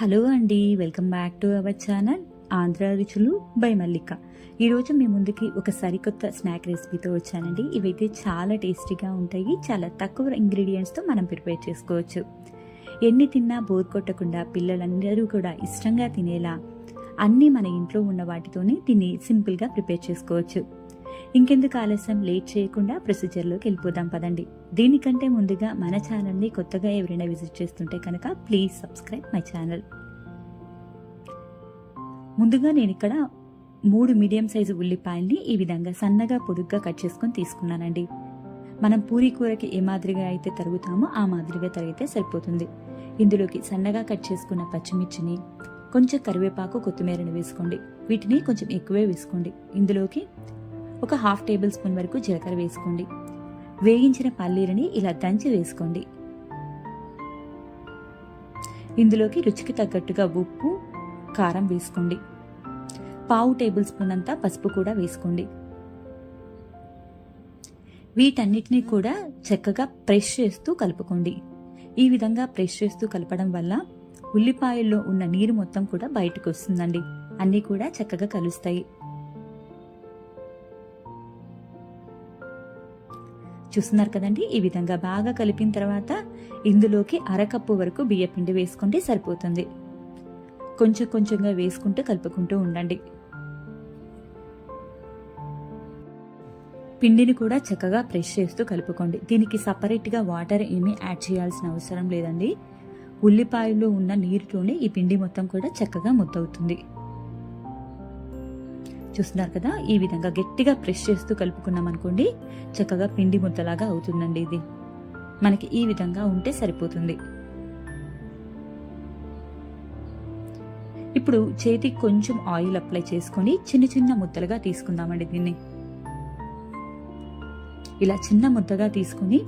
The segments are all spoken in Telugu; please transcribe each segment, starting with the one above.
హలో అండి, welcome back to our channel Andhra రుచులు బై మల్లిక. ఈరోజు మీ ముందుకి ఒక సరికొత్త స్నాక్ రెసిపీతో వచ్చానండి. ఇవైతే చాలా టేస్టీగా ఉంటాయి. చాలా తక్కువ ఇంగ్రీడియంట్స్తో మనం ప్రిపేర్ చేసుకోవచ్చు. ఎన్ని తిన్నా బోర్ కొట్టకుండా పిల్లలందరూ కూడా ఇష్టంగా తినేలా అన్నీ మన ఇంట్లో ఉన్న వాటితోనే దీన్ని సింపుల్గా ప్రిపేర్ చేసుకోవచ్చు. ఇంకెందుకు ఆలస్యం, లేట్ చేయకుండా ప్రొసీజర్లోకి వెళ్ళిపోదాం పదండి. దీనికంటే ముందుగా మన ఛానల్ని కొత్తగా ఎవరైనా విజిట్ చేస్తుంటే కనుక ప్లీజ్ సబ్స్క్రైబ్ మై ఛానల్. ముందుగా నేను ఇక్కడ 3 మీడియం సైజు ఉల్లిపాయల్ని ఈ విధంగా సన్నగా పొడుగ్గా కట్ చేసుకొని తీసుకున్నానండి. మనం పూరీ కూరకి ఏ మాదిరిగా అయితే తరుగుతామో ఆ మాదిరిగా తరిగితే సరిపోతుంది. ఇందులోకి సన్నగా కట్ చేసుకున్న పచ్చిమిర్చిని, కొంచెం కరివేపాకు, కొత్తిమీరని వేసుకోండి. వీటిని కొంచెం ఎక్కువే వేసుకోండి. ఇందులోకి ఒక 1/2 టేబుల్ స్పూన్ వరకు జీలకర్ర వేసుకోండి. వేగించిన పల్లీలని ఇలా దంచి వేసుకోండి. ఇందులోకి రుచికి తగ్గట్టుగా ఉప్పు, కారం వేసుకోండి. 1/2 టేబుల్ స్పూన్ అంతా పసుపు కూడా వేసుకోండి. వీటన్నిటినీ కూడా చక్కగా ప్రెస్ చేస్తూ కలుపుకోండి. ఈ విధంగా ప్రెస్ చేస్తూ కలపడం వల్ల ఉల్లిపాయల్లో ఉన్న నీరు మొత్తం కూడా బయటకు వస్తుందండి. అన్నీ కూడా చక్కగా కలుస్తాయి. చూస్తున్నారు కదండి, ఈ విధంగా బాగా కలిపిన తర్వాత ఇందులోకి 1/2 కప్పు వరకు బియ్యపిండి వేసుకుంటే సరిపోతుంది. కొంచెం కొంచెంగా వేసుకుంటూ కలుపుకుంటూ ఉండండి. పిండిని కూడా చక్కగా ప్రెస్ చేస్తూ కలుపుకోండి. దీనికి సపరేట్గా వాటర్ ఏమీ యాడ్ చేయాల్సిన అవసరం లేదండి. ఉల్లిపాయల్లో ఉన్న నీరుతోనే ఈ పిండి మొత్తం కూడా చక్కగా ముద్దవుతుంది. చూస్తున్నారు కదా, ఈ విధంగా గట్టిగా ప్రెస్ చేస్తూ కలుపుకున్నాం అనుకోండి, చక్కగా పిండి ముద్దలాగా అవుతుందండి. ఇది మనకి ఈ విధంగా ఉంటే సరిపోతుంది. ఇప్పుడు చేతికి కొంచెం ఆయిల్ అప్లై చేసుకొని చిన్న చిన్న ముద్దలుగా తీసుకుందామండి. దీన్ని ఇలా చిన్న ముద్దగా తీసుకుని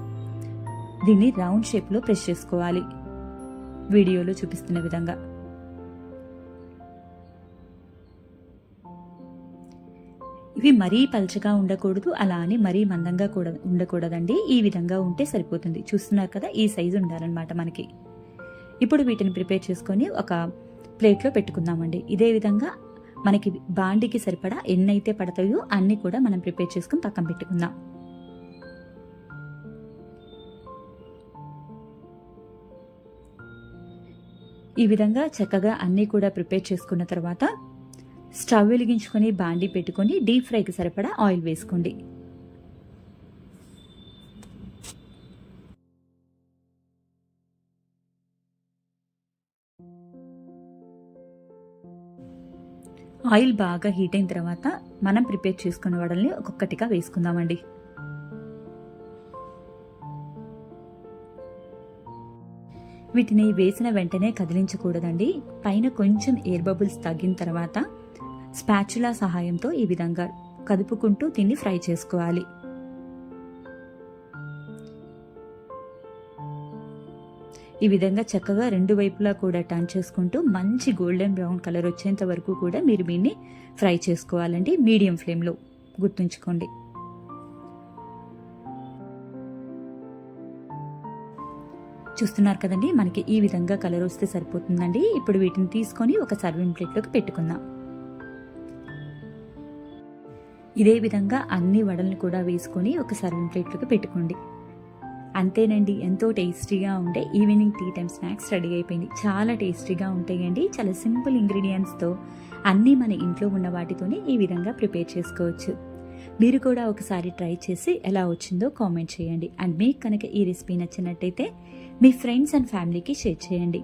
దీన్ని రౌండ్ షేప్లో ప్రెస్ చేసుకోవాలి. వీడియోలో చూపిస్తున్న విధంగా ఇవి మరీ పల్చగా ఉండకూడదు, అలా అని మరీ మందంగా కూడా ఉండకూడదండి. ఈ విధంగా ఉంటే సరిపోతుంది. చూస్తున్నారు కదా, ఈ సైజు ఉండాలన్నమాట మనకి. ఇప్పుడు వీటిని ప్రిపేర్ చేసుకొని ఒక ప్లేట్లో పెట్టుకుందామండి. ఇదే విధంగా మనకి బాండికి సరిపడా ఎన్నైతే పడతాయో అన్ని కూడా మనం ప్రిపేర్ చేసుకుని పక్కన పెట్టుకుందాం. ఈ విధంగా చక్కగా అన్నీ కూడా ప్రిపేర్ చేసుకున్న తర్వాత స్టవ్ వెలిగించుకొని బాండి పెట్టుకొని డీప్ ఫ్రైకి సరిపడా ఆయిల్ వేసుకోండి. ఆయిల్ బాగా హీట్ అయిన తర్వాత మనం ప్రిపేర్ చేసుకున్న వడల్ని ఒక్కొక్కటిగా వేసుకుందామండి. వీటిని వేసిన వెంటనే కదిలించకూడదండి. పైన కొంచెం ఎయిర్ బబుల్స్ తగ్గిన తర్వాత స్పాచులా సహాయంతో ఈ విధంగా కదుపుకుంటూ దీన్ని ఫ్రై చేసుకోవాలి. ఈ విధంగా చక్కగా 2 వైపులా కూడా టర్న్ చేసుకుంటూ మంచి గోల్డెన్ బ్రౌన్ కలర్ వచ్చేంత వరకు కూడా మీరు దీన్ని ఫ్రై చేసుకోవాలండి. మీడియం ఫ్లేమ్లో గుర్తుంచుకోండి. చూస్తున్నారు కదండి, మనకి ఈ విధంగా కలర్ వస్తే సరిపోతుందండి. ఇప్పుడు వీటిని తీసుకొని ఒక సర్వింగ్ ప్లేట్లోకి పెట్టుకుందాం. ఇదే విధంగా అన్ని వడల్ని కూడా వేసుకొని ఒక సర్వింగ్ ప్లేట్లోకి పెట్టుకోండి. అంతేనండి, ఎంతో టేస్టీగా ఉండే evening tea time snacks ready అయిపోయింది. చాలా టేస్టీగా ఉంటాయండి. చాలా సింపుల్ ఇంగ్రీడియంట్స్తో అన్నీ మన ఇంట్లో ఉన్న వాటితోనే ఈ విధంగా ప్రిపేర్ చేసుకోవచ్చు. మీరు కూడా ఒకసారి ట్రై చేసి ఎలా వచ్చిందో కామెంట్ చేయండి. అండ్ మీకు కనుక ఈ రెసిపీ నచ్చినట్టయితే మీ ఫ్రెండ్స్ అండ్ ఫ్యామిలీకి షేర్ చేయండి.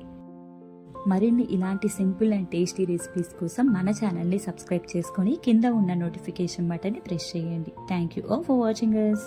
మరిన్ని ఇలాంటి సింపుల్ అండ్ టేస్టీ రెసిపీస్ కోసం మన ఛానల్ని సబ్స్క్రైబ్ చేసుకొని కింద ఉన్న నోటిఫికేషన్ బటన్ని ప్రెస్ చేయండి. Thank you all for watching us.